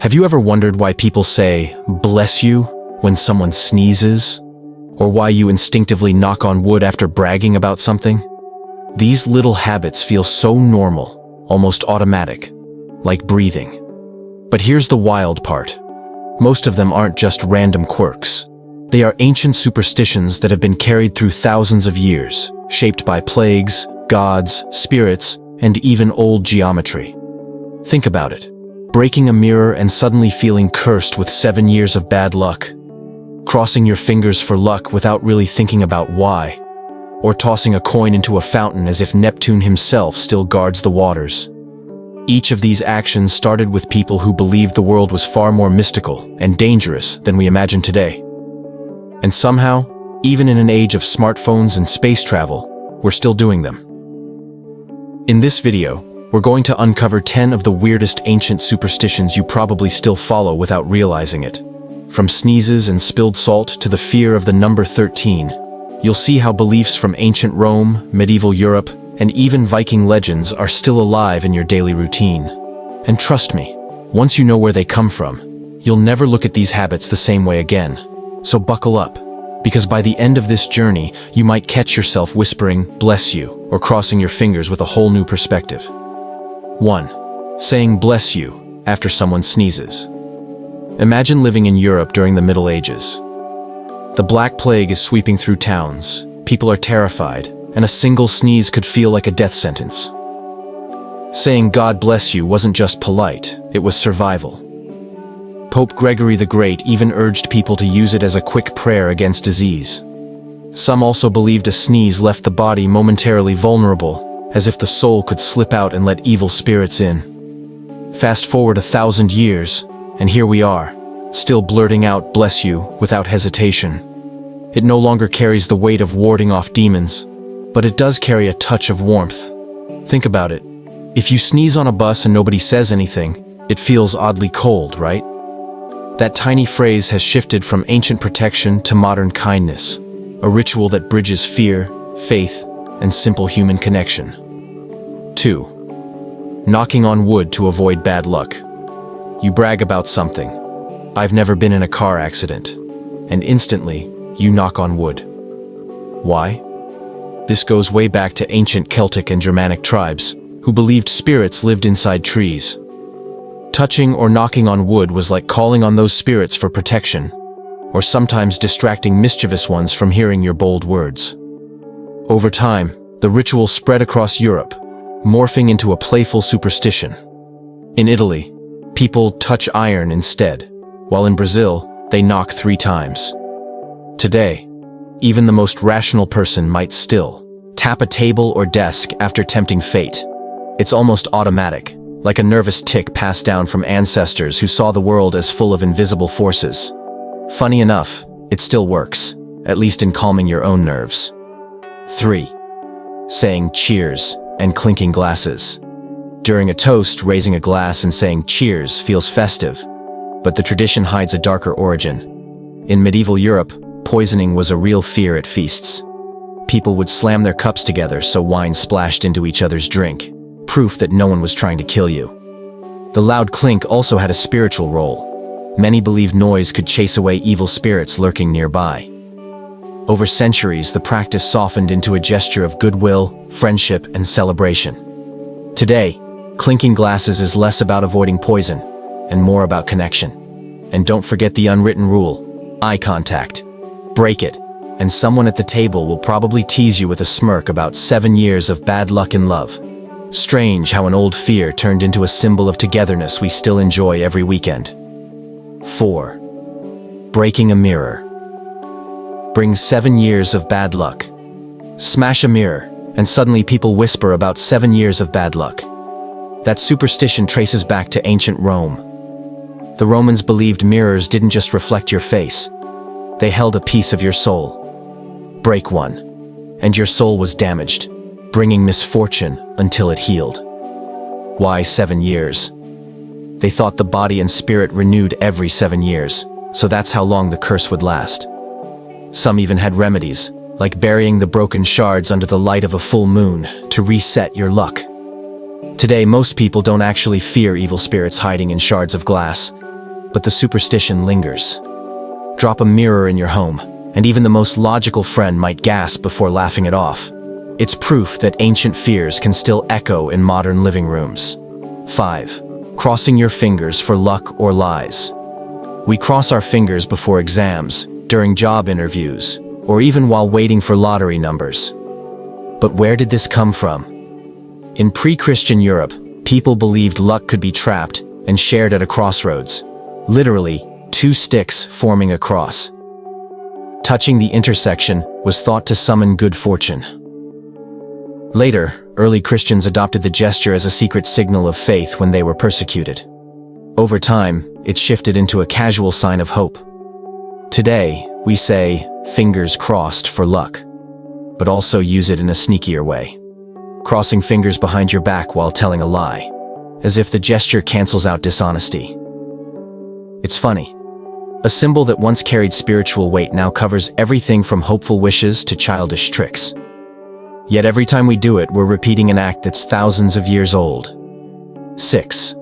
Have you ever wondered why people say, "bless you," when someone sneezes? Or why you instinctively knock on wood after bragging about something? These little habits feel so normal, almost automatic, like breathing. But here's the wild part. Most of them aren't just random quirks. They are ancient superstitions that have been carried through thousands of years, shaped by plagues, gods, spirits, and even old geometry. Think about it. Breaking a mirror and suddenly feeling cursed with 7 years of bad luck. Crossing your fingers for luck without really thinking about why. Or tossing a coin into a fountain as if Neptune himself still guards the waters. Each of these actions started with people who believed the world was far more mystical and dangerous than we imagine today. And somehow, even in an age of smartphones and space travel, we're still doing them. In this video, we're going to uncover 10 of the weirdest ancient superstitions you probably still follow without realizing it. From sneezes and spilled salt to the fear of the number 13, you'll see how beliefs from ancient Rome, medieval Europe, and even Viking legends are still alive in your daily routine. And trust me, once you know where they come from, you'll never look at these habits the same way again. So buckle up, because by the end of this journey, you might catch yourself whispering, "bless you," or crossing your fingers with a whole new perspective. 1. Saying "bless you" after someone sneezes. Imagine living in Europe during the Middle Ages. The Black Plague is sweeping through towns, people are terrified, and a single sneeze could feel like a death sentence. Saying "God bless you" wasn't just polite, it was survival. Pope Gregory the Great even urged people to use it as a quick prayer against disease. Some also believed a sneeze left the body momentarily vulnerable, as if the soul could slip out and let evil spirits in. Fast forward 1,000 years, and here we are, still blurting out "bless you" without hesitation. It no longer carries the weight of warding off demons, but it does carry a touch of warmth. Think about it. If you sneeze on a bus and nobody says anything, it feels oddly cold, right? That tiny phrase has shifted from ancient protection to modern kindness, a ritual that bridges fear, faith, and simple human connection. 2. Knocking on wood to avoid bad luck. You brag about something. "I've never been in a car accident," and instantly, you knock on wood. Why? This goes way back to ancient Celtic and Germanic tribes, who believed spirits lived inside trees. Touching or knocking on wood was like calling on those spirits for protection, or sometimes distracting mischievous ones from hearing your bold words. Over time, the ritual spread across Europe, morphing into a playful superstition. In Italy, people touch iron instead, while in Brazil, they knock 3 times. Today, even the most rational person might still tap a table or desk after tempting fate. It's almost automatic, like a nervous tick passed down from ancestors who saw the world as full of invisible forces. Funny enough, it still works, at least in calming your own nerves. 3. Saying "cheers" and clinking glasses. During a toast, raising a glass and saying "cheers" feels festive, but the tradition hides a darker origin. In medieval Europe, poisoning was a real fear at feasts. People would slam their cups together so wine splashed into each other's drink, proof that no one was trying to kill you. The loud clink also had a spiritual role. Many believed noise could chase away evil spirits lurking nearby. Over centuries, the practice softened into a gesture of goodwill, friendship, and celebration. Today, clinking glasses is less about avoiding poison and more about connection. And don't forget the unwritten rule: eye contact. Break it, and someone at the table will probably tease you with a smirk about 7 years of bad luck in love. Strange how an old fear turned into a symbol of togetherness we still enjoy every weekend. 4. Breaking a mirror. Brings 7 years of bad luck. Smash a mirror, and suddenly people whisper about 7 years of bad luck. That superstition traces back to ancient Rome. The Romans believed mirrors didn't just reflect your face. They held a piece of your soul. Break one, and your soul was damaged, bringing misfortune until it healed. Why 7 years? They thought the body and spirit renewed every 7 years, so that's how long the curse would last. Some even had remedies, like burying the broken shards under the light of a full moon to reset your luck. Today, most people don't actually fear evil spirits hiding in shards of glass. but the superstition lingers. Drop a mirror in your home, and even the most logical friend might gasp before laughing it off. It's proof that ancient fears can still echo in modern living rooms. 5. Crossing your fingers for luck or lies. We cross our fingers before exams, during job interviews, or even while waiting for lottery numbers. But where did this come from? In pre-Christian Europe, people believed luck could be trapped and shared at a crossroads, literally 2 sticks forming a cross. Touching the intersection was thought to summon good fortune. Later, early Christians adopted the gesture as a secret signal of faith when they were persecuted. Over time, it shifted into a casual sign of hope. Today, we say, fingers crossed for luck, but also use it in a sneakier way. Crossing fingers behind your back while telling a lie, as if the gesture cancels out dishonesty. It's funny. A symbol that once carried spiritual weight now covers everything from hopeful wishes to childish tricks. Yet every time we do it, we're repeating an act that's thousands of years old. 6.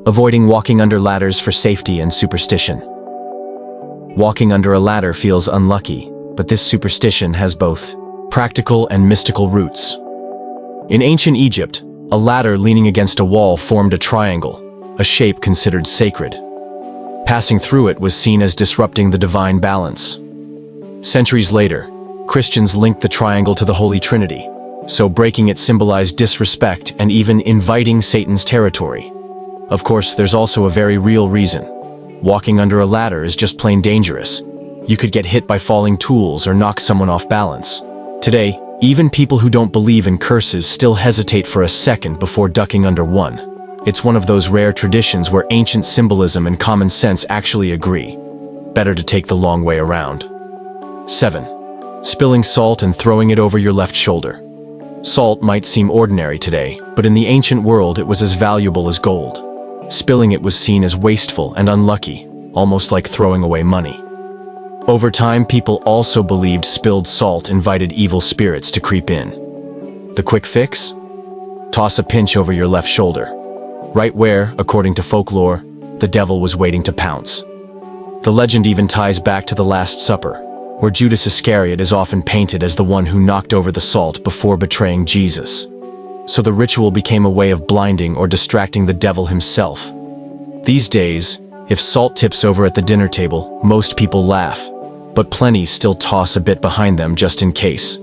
Avoiding walking under ladders for safety and superstition. Walking under a ladder feels unlucky, but this superstition has both practical and mystical roots. In ancient Egypt, a ladder leaning against a wall formed a triangle, a shape considered sacred. Passing through it was seen as disrupting the divine balance. Centuries later, Christians linked the triangle to the Holy Trinity, so breaking it symbolized disrespect and even inviting Satan's territory. Of course, there's also a very real reason. Walking under a ladder is just plain dangerous. You could get hit by falling tools or knock someone off balance. Today, even people who don't believe in curses still hesitate for a second before ducking under one. It's one of those rare traditions where ancient symbolism and common sense actually agree. Better to take the long way around. 7. Spilling salt and throwing it over your left shoulder. Salt might seem ordinary today, but in the ancient world it was as valuable as gold. Spilling it was seen as wasteful and unlucky, almost like throwing away money. Over time, people also believed spilled salt invited evil spirits to creep in. The quick fix? Toss a pinch over your left shoulder, right where, according to folklore, the devil was waiting to pounce. The legend even ties back to the Last Supper, where Judas Iscariot is often painted as the one who knocked over the salt before betraying Jesus. So the ritual became a way of blinding or distracting the devil himself. These days, if salt tips over at the dinner table, most people laugh, but plenty still toss a bit behind them just in case.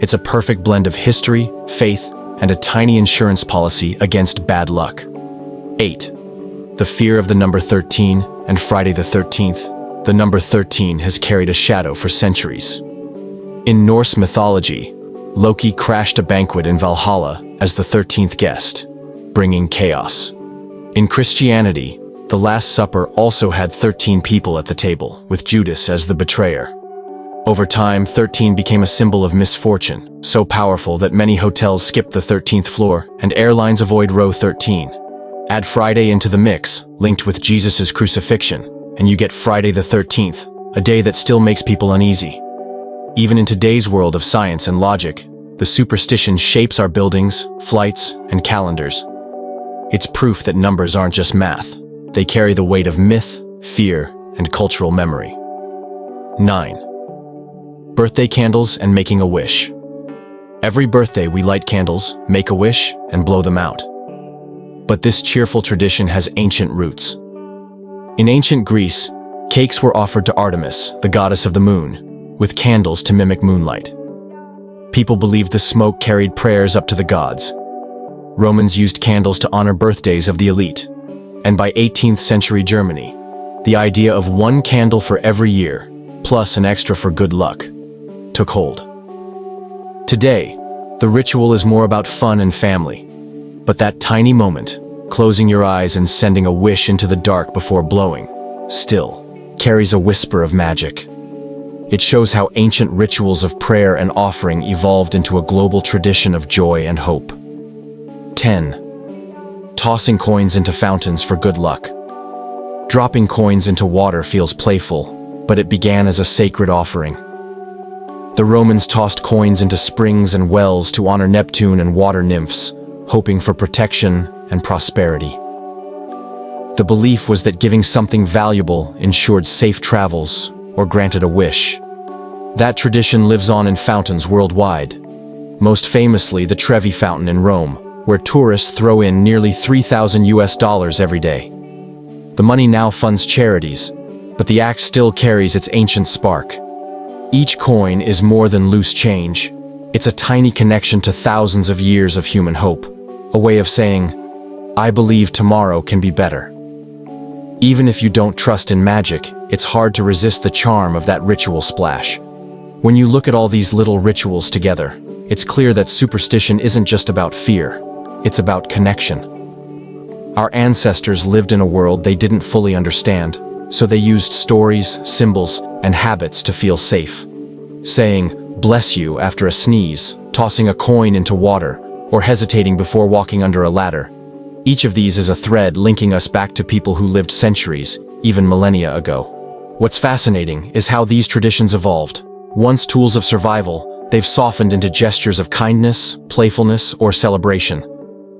It's a perfect blend of history, faith, and a tiny insurance policy against bad luck. 8. The fear of the number 13 and Friday the 13th. The number 13 has carried a shadow for centuries. In Norse mythology, Loki crashed a banquet in Valhalla as the 13th guest, bringing chaos. In Christianity, the Last Supper also had 13 people at the table, with Judas as the betrayer. Over time, 13 became a symbol of misfortune, so powerful that many hotels skip the 13th floor and airlines avoid row 13. Add Friday into the mix, linked with Jesus' crucifixion, and you get Friday the 13th, a day that still makes people uneasy. Even in today's world of science and logic, the superstition shapes our buildings, flights, and calendars. It's proof that numbers aren't just math. They carry the weight of myth, fear, and cultural memory. 9. Birthday candles and making a wish. Every birthday we light candles, make a wish, and blow them out. But this cheerful tradition has ancient roots. In ancient Greece, cakes were offered to Artemis, the goddess of the moon, with candles to mimic moonlight. People believed the smoke carried prayers up to the gods. Romans used candles to honor birthdays of the elite. And by 18th century Germany, the idea of one candle for every year, plus an extra for good luck, took hold. Today, the ritual is more about fun and family, but that tiny moment, closing your eyes and sending a wish into the dark before blowing, still carries a whisper of magic. It shows how ancient rituals of prayer and offering evolved into a global tradition of joy and hope. 10. Tossing coins into fountains for good luck. Dropping coins into water feels playful, but it began as a sacred offering. The Romans tossed coins into springs and wells to honor Neptune and water nymphs, hoping for protection and prosperity. The belief was that giving something valuable ensured safe travels or granted a wish. That tradition lives on in fountains worldwide. Most famously, the Trevi Fountain in Rome, where tourists throw in nearly $3,000 every day. The money now funds charities, but the act still carries its ancient spark. Each coin is more than loose change. It's a tiny connection to thousands of years of human hope, a way of saying, I believe tomorrow can be better. Even if you don't trust in magic, it's hard to resist the charm of that ritual splash. When you look at all these little rituals together, it's clear that superstition isn't just about fear, it's about connection. Our ancestors lived in a world they didn't fully understand, so they used stories, symbols, and habits to feel safe. Saying, bless you after a sneeze, tossing a coin into water, or hesitating before walking under a ladder. Each of these is a thread linking us back to people who lived centuries, even millennia ago. What's fascinating is how these traditions evolved. Once tools of survival, they've softened into gestures of kindness, playfulness, or celebration.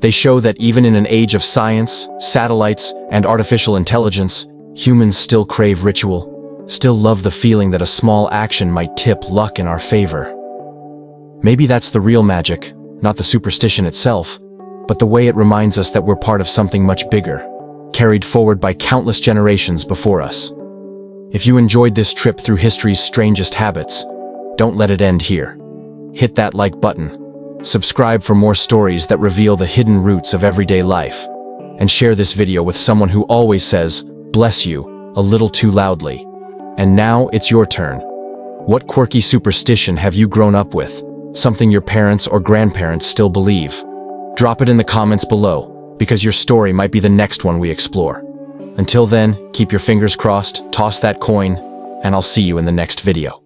They show that even in an age of science, satellites, and artificial intelligence, humans still crave ritual, still love the feeling that a small action might tip luck in our favor. Maybe that's the real magic, not the superstition itself, but the way it reminds us that we're part of something much bigger, carried forward by countless generations before us. If you enjoyed this trip through history's strangest habits, don't let it end here. Hit that like button, subscribe for more stories that reveal the hidden roots of everyday life, and share this video with someone who always says, bless you, a little too loudly. And now it's your turn. What quirky superstition have you grown up with? Something your parents or grandparents still believe? Drop it in the comments below, because your story might be the next one we explore. Until then, keep your fingers crossed, toss that coin, and I'll see you in the next video.